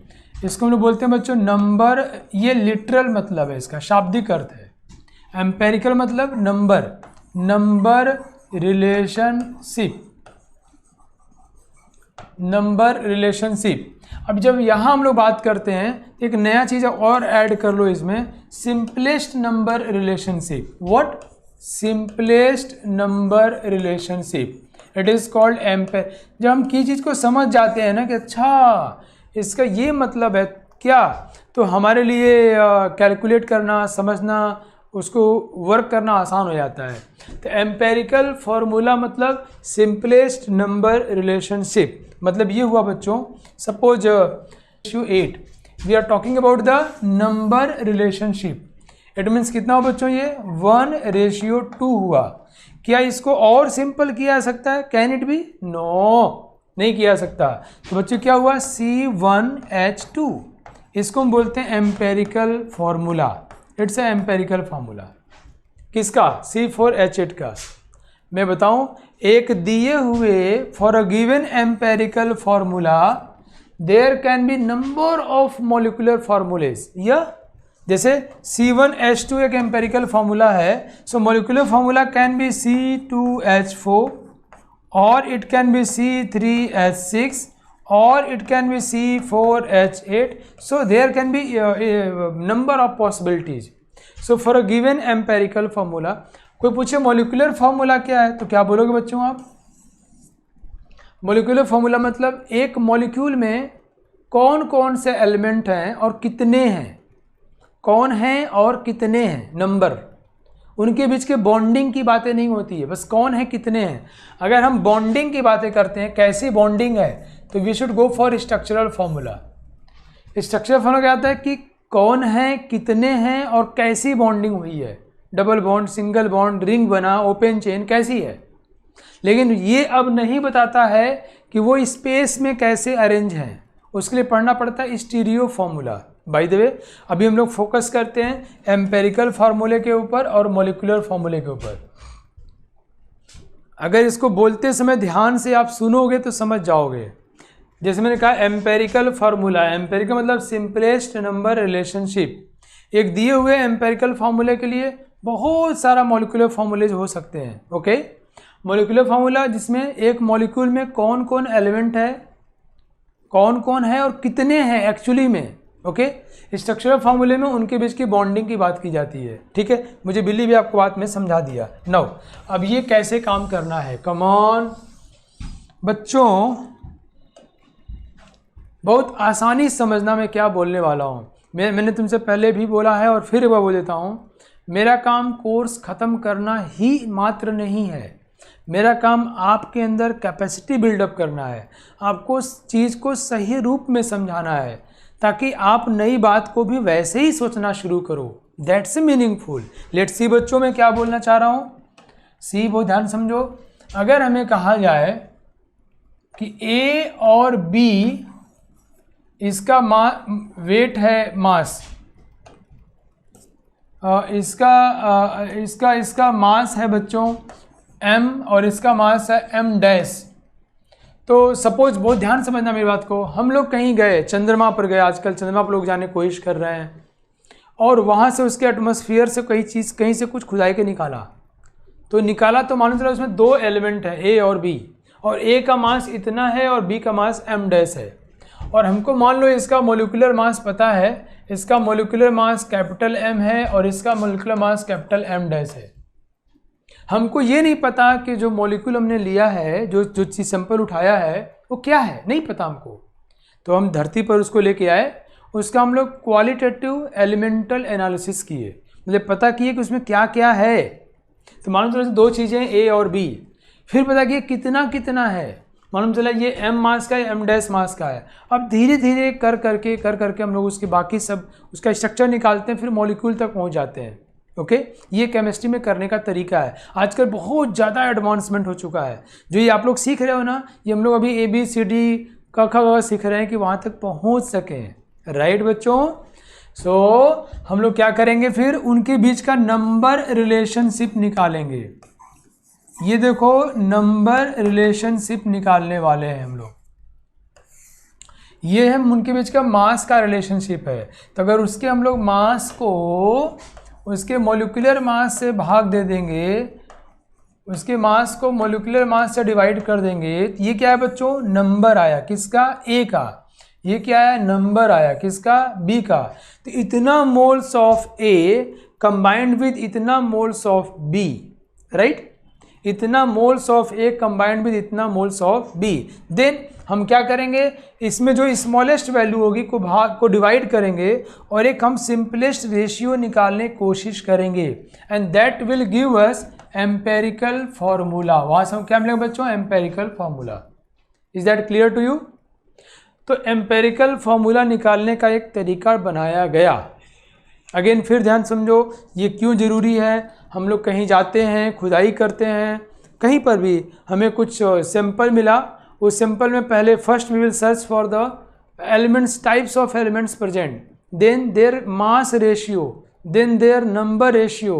A: इसको हम लोग बोलते हैं बच्चों नंबर। ये लिटरल मतलब है, इसका शाब्दिक अर्थ है। एम्पेरिकल मतलब number, number relationship, number relationship. अब जब यहाँ हम लोग बात करते हैं, एक नया चीज़ और ऐड कर लो इसमें, simplest number relationship. What? Simplest number relationship, it is called ampere. जब हम की चीज़ को समझ जाते हैं ना कि अच्छा इसका ये मतलब है क्या, तो हमारे लिए कैलकुलेट करना, समझना, उसको वर्क करना आसान हो जाता है। तो एम्पेरिकल फार्मूला मतलब सिंपलेस्ट नंबर रिलेशनशिप, मतलब ये हुआ बच्चों, suppose ratio 8, we are talking about the number relationship. It means कितना हुआ बच्चों, ये 1:2 हुआ। क्या इसको और सिंपल किया जा सकता है? Can it be? नो, नहीं किया सकता। तो बच्चों क्या हुआ, C1H2, इसको हम बोलते हैं empirical formula. It's a empirical formula. किसका? C4H8 का। मैं बताऊं, एक दिए हुए for a given empirical formula there can be number of molecular formulas. या जैसे C1H2 एक एम्पेरिकल फार्मूला है, so molecular formula can be C2H4 और इट कैन बी C3H6 और it can be C4H8. So there can be a number of possibilities. So for a given empirical formula, कोई पूछे molecular formula क्या है, तो क्या बोलोगे बच्चों आप? मॉलिक्यूलर फार्मूला मतलब एक मॉलिक्यूल में कौन कौन से एलिमेंट हैं और कितने हैं, कौन हैं और कितने हैं, नंबर, उनके बीच के बॉन्डिंग की बातें नहीं होती है, बस कौन है कितने हैं। अगर हम बॉन्डिंग की बातें करते हैं, कैसी बॉन्डिंग है, तो we should go for structural formula. Structural formula क्या आता है कि कौन है, कितने हैं और कैसी बॉन्डिंग हुई है, double bond, single bond, ring बना, ओपन चेन कैसी है। लेकिन ये अब नहीं बताता है कि वो स्पेस में कैसे अरेंज हैं, उसके लिए पढ़ना पड़ता है stereo formula. By the way अभी हम लोग फोकस करते हैं एम्पेरिकल फार्मूले के ऊपर और मॉलिक्यूलर फार्मूले के ऊपर। अगर इसको बोलते समय ध्यान से आप सुनोगे तो समझ जाओगे। जैसे मैंने कहा एम्पेरिकल फार्मूला, एम्पेरिकल मतलब सिंपलेस्ट नंबर रिलेशनशिप। एक दिए हुए एम्पेरिकल फार्मूले के लिए बहुत सारा मॉलिक्यूलर फार्मूलेज हो सकते हैं। ओके, मॉलिक्यूलर फार्मूला जिसमें एक मॉलिक्यूल में कौन कौन एलिमेंट है, कौन कौन है और कितने हैं एक्चुअली में। ओके, स्ट्रक्चरल फार्मूले में उनके बीच की बॉन्डिंग की बात की जाती है। ठीक है, मुझे बिली भी आपको बात में समझा दिया। नाउ अब ये कैसे काम करना है, कम ऑन बच्चों, बहुत आसानी समझना मैं क्या बोलने वाला हूँ। मैंने तुमसे पहले भी बोला है और फिर वह बोल देता हूँ, मेरा काम कोर्स ख़त्म करना ही मात्र नहीं है, मेरा काम आपके अंदर कैपेसिटी बिल्डअप करना है, आपको चीज़ को सही रूप में समझाना है ताकि आप नई बात को भी वैसे ही सोचना शुरू करो। That's meaningful. लेट्स सी बच्चों, मैं क्या बोलना चाह रहा हूँ, सी बहुत ध्यान समझो। अगर हमें कहा जाए कि ए और बी इसका वेट है मास, इसका मास है बच्चों m और इसका मास है m डैश। तो सपोज, बहुत ध्यान समझना मेरी बात को, हम लोग कहीं गए, चंद्रमा पर गए, आजकल चंद्रमा पर लोग जाने की कोशिश कर रहे हैं और वहाँ से उसके एटमॉस्फेयर से कहीं से कुछ खुदाई के निकाला तो मालूम चला उसमें दो एलिमेंट है ए और बी, और ए का मास इतना है और बी का मास m डैश है। और हमको मान लो इसका मोलिकुलर मास पता है, इसका मोलिकुलर मास कैपिटल M है और इसका molecular mass capital M dash है। हमको ये नहीं पता कि जो मॉलिक्यूल हमने लिया है, जो चीज सैंपल उठाया है वो क्या है, नहीं पता हमको। तो हम धरती पर उसको लेके आए, उसका हम लोग क्वालिटेटिव एलिमेंटल एनालिसिस किए, मतलब पता किए कि उसमें क्या क्या है। तो मालूम चला दो चीज़ें ए और बी, फिर पता किए कितना कितना है, मालूम चला ये m मास का है, m डैश मास का है। अब धीरे धीरे कर करके हम लोग उसके बाकी सब उसका स्ट्रक्चर निकालते हैं, फिर मॉलिक्यूल तक पहुंच जाते हैं। ओके, ये केमिस्ट्री में करने का तरीका है। आजकल बहुत ज़्यादा एडवांसमेंट हो चुका है। जो ये आप लोग सीख रहे हो ना, ये हम लोग अभी ABCD क ख ग सीख रहे हैं कि वहाँ तक पहुँच सकें। राइट बच्चों, सो हम लोग क्या करेंगे, फिर उनके बीच का नंबर रिलेशनशिप निकालेंगे। ये देखो नंबर रिलेशनशिप निकालने वाले हैं हम लोग। ये है उनके बीच का मास का रिलेशनशिप है। तो अगर उसके हम लोग मास को उसके मॉलिक्यूलर मास से भाग दे देंगे, उसके मास को मॉलिक्यूलर मास से डिवाइड कर देंगे, ये क्या है बच्चों, नंबर आया किसका, ए का। ये क्या है, नंबर आया किसका, बी का। तो इतना moles of A combined with इतना मोल्स ऑफ बी, राइट, इतना moles of A combined with इतना मोल्स ऑफ बी। देन हम क्या करेंगे, इसमें जो स्मॉलेस्ट वैल्यू होगी को डिवाइड करेंगे और एक हम सिंपलेस्ट रेशियो निकालने की कोशिश करेंगे, and that will give us empirical formula. वहाँ से हम क्या मिलेगा बच्चों, empirical formula. Is that clear to you. तो एम्पेरिकल फार्मूला निकालने का एक तरीका बनाया गया। अगेन फिर ध्यान समझो, ये क्यों ज़रूरी है। हम लोग कहीं जाते हैं, खुदाई करते हैं, कहीं पर भी हमें कुछ सैंपल मिला, उस सैंपल में पहले first we will search for the elements, types of elements present, then their mass ratio, then their number ratio.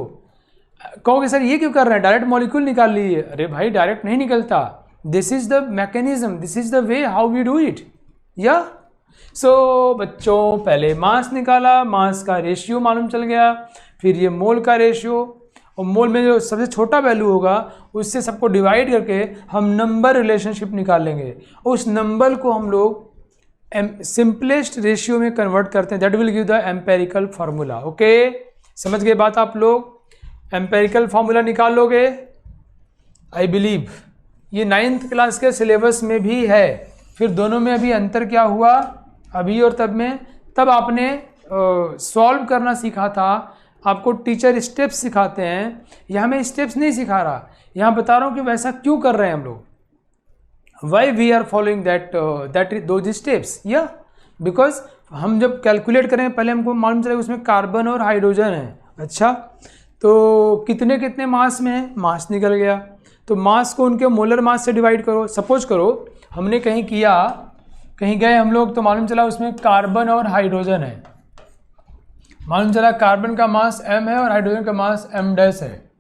A: कहोगे सर ये क्यों कर रहे हैं, डायरेक्ट मॉलिक्यूल निकाल लीजिए। अरे भाई डायरेक्ट नहीं निकलता, this is the mechanism, this is the way how we do it. Yeah so बच्चों, पहले मास निकाला, मास का रेशियो मालूम चल गया, फिर ये मोल का रेशियो, और मोल में जो सबसे छोटा वैल्यू होगा उससे सबको डिवाइड करके हम नंबर रिलेशनशिप निकालेंगे। उस नंबर को हम लोग सिंपलेस्ट रेशियो में कन्वर्ट करते हैं, that will give the empirical formula. Okay, समझ गए बात आप लोग। एम्पेरिकल फार्मूला निकाल लोगे, आई बिलीव ये 9th क्लास के सिलेबस में भी है। फिर दोनों में अभी अंतर क्या हुआ, अभी और तब में, तब आपने सॉल्व करना सीखा था, आपको टीचर स्टेप्स सिखाते हैं। यहाँ मैं स्टेप्स नहीं सिखा रहा, यहाँ बता रहा हूँ कि वैसा क्यों कर रहे हैं हम लोग, why we are following that those steps. Yeah because हम जब कैलकुलेट करें पहले हमको मालूम चलेगा उसमें कार्बन और हाइड्रोजन है। अच्छा, तो कितने कितने मास में है, मास निकल गया, तो मास को उनके मोलर मास से डिवाइड करो। सपोज करो हमने कहीं किया, कहीं गए हम लोग, तो मालूम चला उसमें कार्बन और हाइड्रोजन है, मालूम चला कार्बन का मास m है और हाइड्रोजन का मास m डैश है।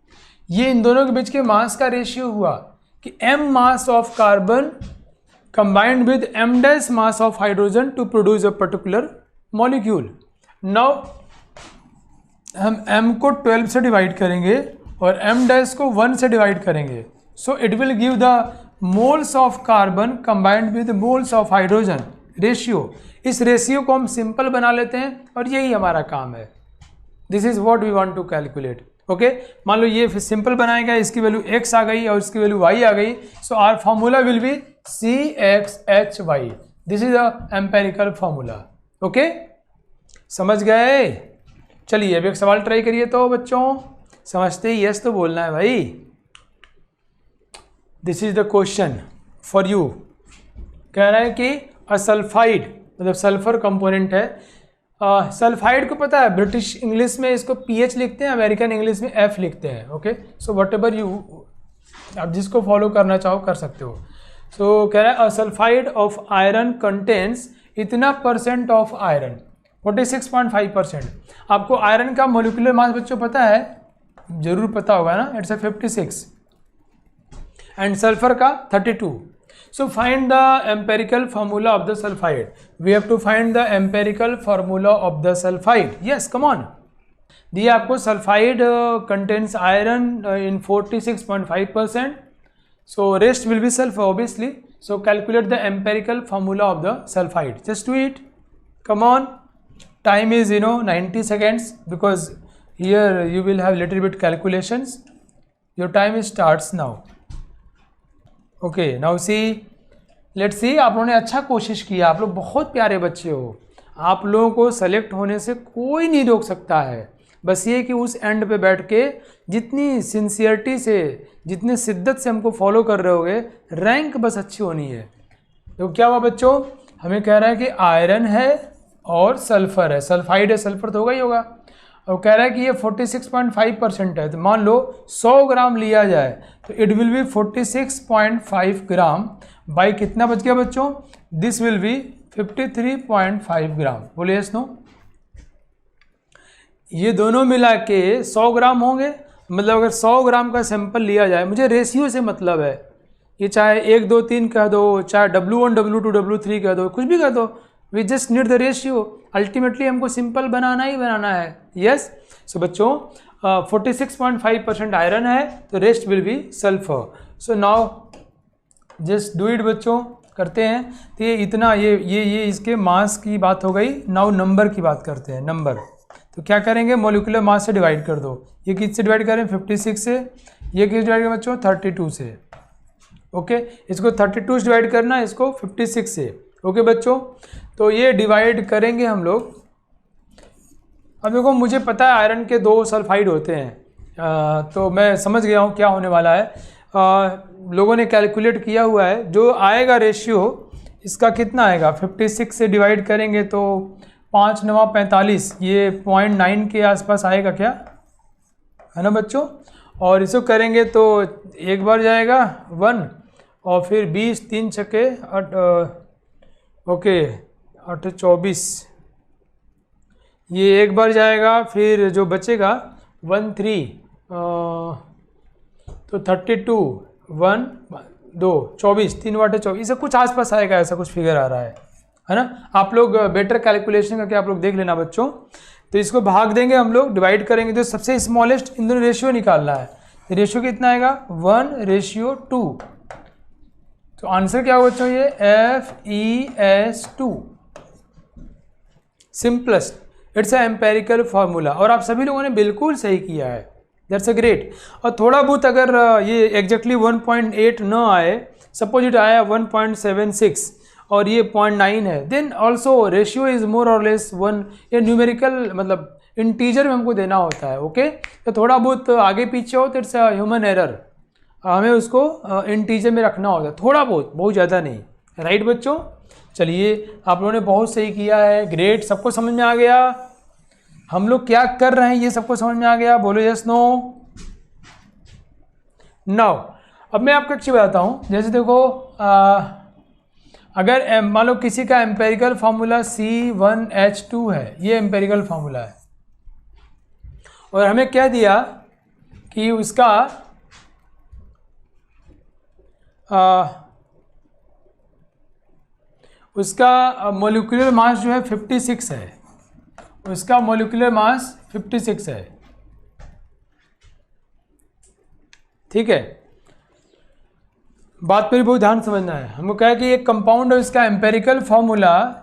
A: ये इन दोनों के बीच के मास का रेशियो हुआ कि m mass of carbon combined with m dash mass of hydrogen to produce a particular molecule. Now हम m को 12 से डिवाइड करेंगे और m dash को 1 से डिवाइड करेंगे, so it will give the moles of carbon combined with moles of hydrogen ratio. इस ratio को हम सिंपल बना लेते हैं और यही हमारा काम है। This is what we want to calculate. Okay, मान लो ये सिंपल बनाएगा, इसकी वैल्यू x आ गई और इसकी वैल्यू y आ गई, so our formula will be CXHY। This is a empirical formula. Okay, समझ गए? चलिए अब एक सवाल ट्राई करिए तो बच्चों, समझते ही यस तो बोलना है भाई। This is the question for you. कह रहा है कि असल्फाइड मतलब सल्फर कंपोनेंट है। सल्फाइड को पता है ब्रिटिश इंग्लिश में इसको PH लिखते हैं, अमेरिकन इंग्लिश में F लिखते हैं। Okay, so what ever you, आप जिसको फॉलो करना चाहो कर सकते हो। सो कह रहा है सल्फाइड ऑफ आयरन कंटेन्स इतना परसेंट ऑफ आयरन 46.5%। आपको आयरन का मोलिकुलर मास बच्चों पता है, जरूर पता होगा ना, इट्स 56 एंड सल्फर का 32। So find the empirical formula of the sulfide. We have to find the empirical formula of the sulfide. Yes, come on. दिए आपको sulfide contains iron in 46.5%. So rest will be sulfur obviously. So calculate the empirical formula of the sulfide. Just do it. Come on. Time is 90 seconds because here you will have little bit calculations. Your time starts now. Okay, now see, let's see. आप लोगों ने अच्छा कोशिश किया, आप लोग बहुत प्यारे बच्चे हो, आप लोगों को सेलेक्ट होने से कोई नहीं रोक सकता है। बस ये कि उस एंड पे बैठ के जितनी सिंसियरिटी से, जितने शिद्दत से हमको फॉलो कर रहे होगे, रैंक बस अच्छी होनी है। तो क्या हुआ बच्चों, हमें कह रहा है कि आयरन है और सल्फर है, सल्फाइड है, सल्फर तो होगा ही होगा, और कह रहा है कि ये 46.5% है। तो मान लो 100 ग्राम लिया जाए तो it will B 46.5 gram by कितना बच गया बच्चों, दिस विल बी 53.5 ग्राम। बोलिए यस नो। ये दोनों मिला के 100 ग्राम होंगे, मतलब अगर 100 ग्राम का सैंपल लिया जाए, मुझे रेशियो से मतलब है, ये चाहे 1 2 3 कह दो, चाहे W1 W2 W3 कह दो, कुछ भी कह दो, we just need the ratio. Ultimately हमको सिंपल बनाना ही बनाना है। यस, सो बच्चों 46.5% आयरन है तो rest will be sulphur. So now just do it बच्चों, करते हैं। तो ये इतना, ये इसके मास की बात हो गई। नाउ नंबर की बात करते हैं। नंबर तो क्या करेंगे, मोलिकुलर मास से डिवाइड कर दो। ये किससे डिवाइड करें, 56 से। ये किस डिवाइड करें बच्चों, 32 से। ओके, इसको 32 से डिवाइड करना, इसको 56 से। ओके बच्चों, तो ये डिवाइड करेंगे हम लोग। अब देखो मुझे पता है आयरन के 2 सल्फाइड होते हैं, तो मैं समझ गया हूँ क्या होने वाला है। लोगों ने कैलकुलेट किया हुआ है, जो आएगा रेशियो इसका कितना आएगा, 56 से डिवाइड करेंगे तो 5 9 45, ये 0.9 के आसपास आएगा क्या, है ना बच्चों। और इसको करेंगे तो एक बार जाएगा 1 और फिर 20 3 छक्के 8 24, ये एक बार जाएगा, फिर जो बचेगा 1 3 तो 32 1 2 24 3 वाटे 24, इसे कुछ आसपास आएगा, ऐसा कुछ फिगर आ रहा है ना। आप लोग बेटर कैलकुलेशन करके आप लोग देख लेना बच्चों। तो इसको भाग देंगे हम लोग, डिवाइड करेंगे, तो सबसे स्मॉलेस्ट इन दोनों रेशियो निकालना है। रेशियो कितना आएगा, 1:2। तो आंसर क्या होगा बच्चों, ये FeS2। Simplest, it's a empirical formula, और आप सभी लोगों ने बिल्कुल सही किया है, दैट्स अ ग्रेट। और थोड़ा बहुत अगर ये एग्जैक्टली 1.8 न आए, सपोज इट आया 1.76 और ये 0.9 है, then also ratio is more और लेस 1। ये न्यूमेरिकल मतलब इंटीजर में हमको देना होता है। ओके, तो थोड़ा बहुत आगे पीछे हो तो इट्स अ ह्यूमन एरर, हमें उसको इंटीजर में रखना होता है, थोड़ा बहुत ज़्यादा नहीं। राइट बच्चों, चलिए आप लोगों ने बहुत सही किया है, ग्रेट। सबको समझ में आ गया हम लोग क्या कर रहे हैं, ये सबको समझ में आ गया, बोलो यस नो। नाउ अब मैं आपको एक चीज़ बताता हूँ, जैसे देखो अगर मान लो किसी का एम्पेरिकल फार्मूला C1H2 है, ये एम्पेरिकल फार्मूला है, और हमें क्या दिया कि उसका मॉलिक्यूलर मास जो है 56 है, उसका मॉलिक्यूलर मास 56 है। ठीक है, बात पर बहुत ध्यान समझना है। हमको कहा कि एक कंपाउंड है, इसका एम्पेरिकल फार्मूला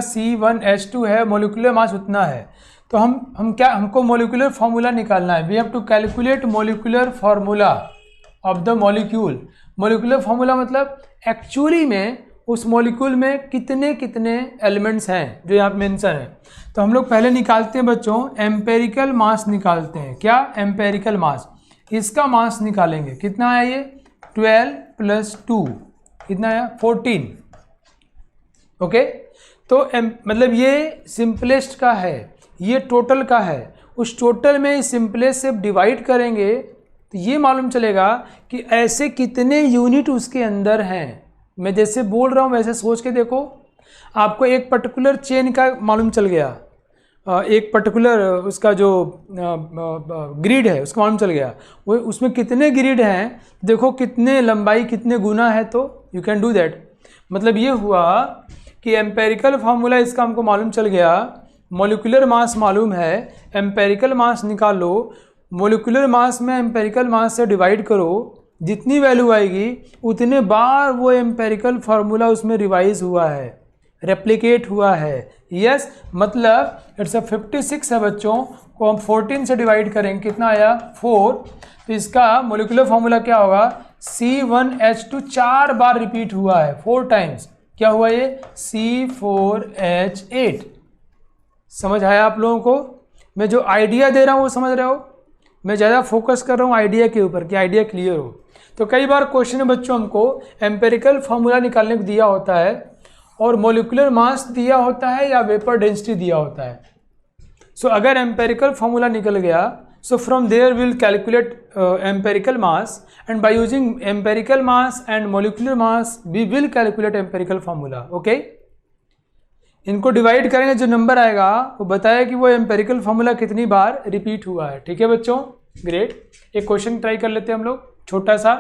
A: C1H2 है, मॉलिक्यूलर मास उतना है। तो हमको मॉलिक्यूलर फार्मूला निकालना है। We have to calculate molecular formula of the molecule. Molecular formula मतलब एक्चुअली में उस मॉलिक्यूल में कितने कितने एलिमेंट्स हैं जो यहाँ पे मेंशन है। तो हम लोग पहले निकालते हैं बच्चों, एम्पेरिकल मास निकालते हैं। क्या? एम्पेरिकल मास। इसका मास निकालेंगे, कितना है ये? 12 + 2 कितना है? 14। ओके, तो मतलब ये सिंपलेस्ट का है, ये टोटल का है। उस टोटल में सिंपलेस्ट से डिवाइड करेंगे तो ये मालूम चलेगा कि ऐसे कितने यूनिट उसके अंदर हैं। मैं जैसे बोल रहा हूँ वैसे सोच के देखो, आपको एक पर्टिकुलर चेन का मालूम चल गया, एक पर्टिकुलर उसका जो ग्रिड है उसका मालूम चल गया, वो उसमें कितने ग्रिड हैं, देखो कितने लंबाई कितने गुना है, तो यू कैन डू दैट। मतलब ये हुआ कि एम्पेरिकल फार्मूला इसका हमको मालूम चल गया, मॉलिक्यूलर मास मालूम है, एम्पेरिकल मास निकालो, मॉलिक्यूलर मास में एम्पेरिकल मास से डिवाइड करो, जितनी वैल्यू आएगी उतने बार वो एम्पेरिकल फार्मूला उसमें रिवाइज हुआ है, रेप्लिकेट हुआ है। यस, मतलब इट्स 56 है बच्चों, को हम 14 से डिवाइड करेंगे, कितना आया? 4। तो इसका मॉलिक्यूलर फार्मूला क्या होगा? C1H2 4 बार रिपीट हुआ है, 4 टाइम्स। क्या हुआ ये? C4H8। समझ आया आप लोगों को? मैं जो आइडिया दे रहा हूँ वो समझ रहे हो? मैं ज़्यादा फोकस कर रहा हूँ आइडिया के ऊपर कि आइडिया क्लियर हो। तो कई बार क्वेश्चन में बच्चों हमको एम्पेरिकल फार्मूला निकालने को दिया होता है और मॉलिक्यूलर मास दिया होता है या वेपर डेंसिटी दिया होता है। सो अगर एम्पेरिकल फार्मूला निकल गया, so from there will calculate empirical mass, and by using empirical mass and molecular mass we will calculate empirical formula. Okay, इनको डिवाइड करेंगे, जो नंबर आएगा वो बताया कि वो एम्पेरिकल फार्मूला कितनी बार रिपीट हुआ है। ठीक है बच्चों, ग्रेट। एक क्वेश्चन ट्राई कर लेते हैं हम लोग, छोटा सा।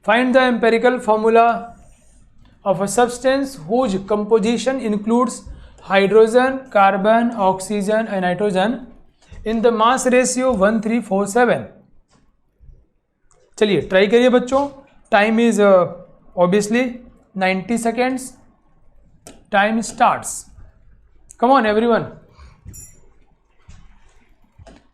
A: Find the empirical formula of a substance whose composition includes hydrogen, carbon, oxygen and nitrogen in the mass ratio 1347। चलिए ट्राई करिए बच्चों। Time is obviously 90 seconds. Time starts. Come on everyone,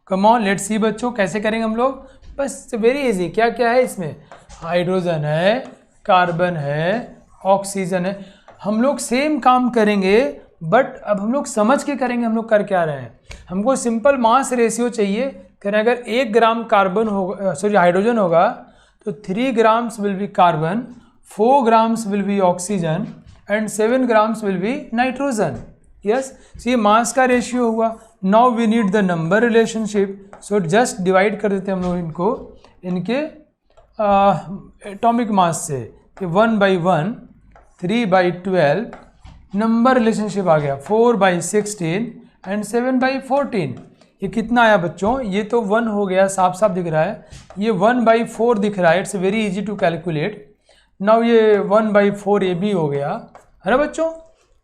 A: come on, let's see बच्चों कैसे करेंगे हम लोग। बस very easy. क्या क्या है इसमें? हाइड्रोजन है, कार्बन है, ऑक्सीजन है। हम लोग सेम काम करेंगे, बट अब हम लोग समझ के करेंगे हम लोग कर क्या रहे हैं। हमको सिंपल मास रेशियो चाहिए। करें अगर 1 ग्राम कार्बन होगा, सॉरी हाइड्रोजन होगा, तो 3 grams will be carbon, 4 grams will be oxygen and 7 grams will be nitrogen. Yes, ये मास का रेशियो हुआ। Now we need the number relationship, so just divide कर देते हैं हम लोग इनको इनके एटॉमिक मास से, 1/1, 3/12, नंबर रिलेशनशिप आ गया 4/16 एंड 7/14। ये कितना आया बच्चों? ये तो 1 हो गया, साफ साफ दिख रहा है। ये 1/4 दिख रहा है, it's very easy to calculate. Now ये 1/4 ये भी हो गया, है ना बच्चों?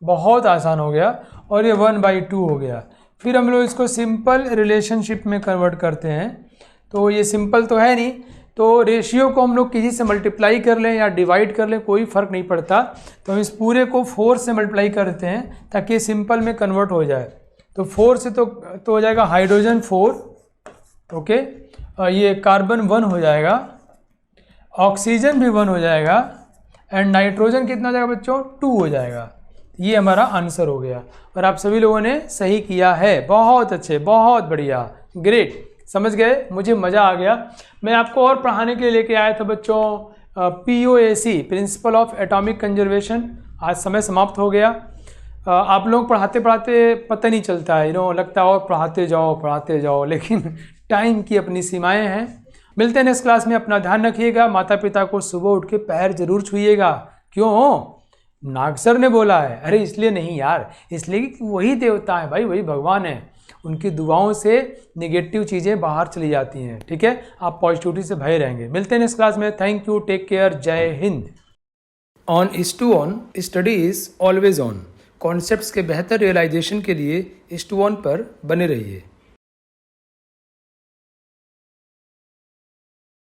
A: बहुत आसान हो गया। और ये 1/2 हो गया। फिर हम लोग इसको सिंपल रिलेशनशिप में कन्वर्ट करते हैं। तो ये सिंपल तो है नहीं, तो रेशियो को हम लोग किसी से मल्टीप्लाई कर लें या डिवाइड कर लें, कोई फ़र्क नहीं पड़ता। तो हम इस पूरे को 4 से मल्टीप्लाई करते हैं ताकि ये सिंपल में कन्वर्ट हो जाए। तो 4 से तो हो जाएगा हाइड्रोजन 4, ओके, ये कार्बन 1 हो जाएगा, ऑक्सीजन भी 1 हो जाएगा, एंड नाइट्रोजन कितना हो जाएगा बच्चों? 2 हो जाएगा। ये हमारा आंसर हो गया। और आप सभी लोगों ने सही किया है, बहुत अच्छे, बहुत बढ़िया, ग्रेट। समझ गए? मुझे मज़ा आ गया। मैं आपको और पढ़ाने के लिए लेके आया था बच्चों POAC, principle of atomic conservation. आज समय समाप्त हो गया। आप लोग पढ़ाते पढ़ाते पता नहीं चलता है, लगता है और पढ़ाते जाओ, लेकिन टाइम की अपनी सीमाएं हैं। मिलते हैं नेक्स्ट क्लास में। अपना ध्यान रखिएगा। माता पिता को सुबह उठ के पैर जरूर छूइएगा। क्यों? नाग सर ने बोला है। अरे इसलिए नहीं यार, इसलिए कि वही देवता है भाई, वही भगवान है। उनकी दुआओं से नेगेटिव चीज़ें बाहर चली जाती हैं। ठीक है, आप पॉजिटिविटी से भरे रहेंगे। मिलते हैं नेक्स्ट क्लास में। थैंक यू, टेक केयर, जय हिंद। On is to on, study is always on. Concepts के बेहतर रियलाइजेशन के लिए इज टू ऑन पर बने रहिए।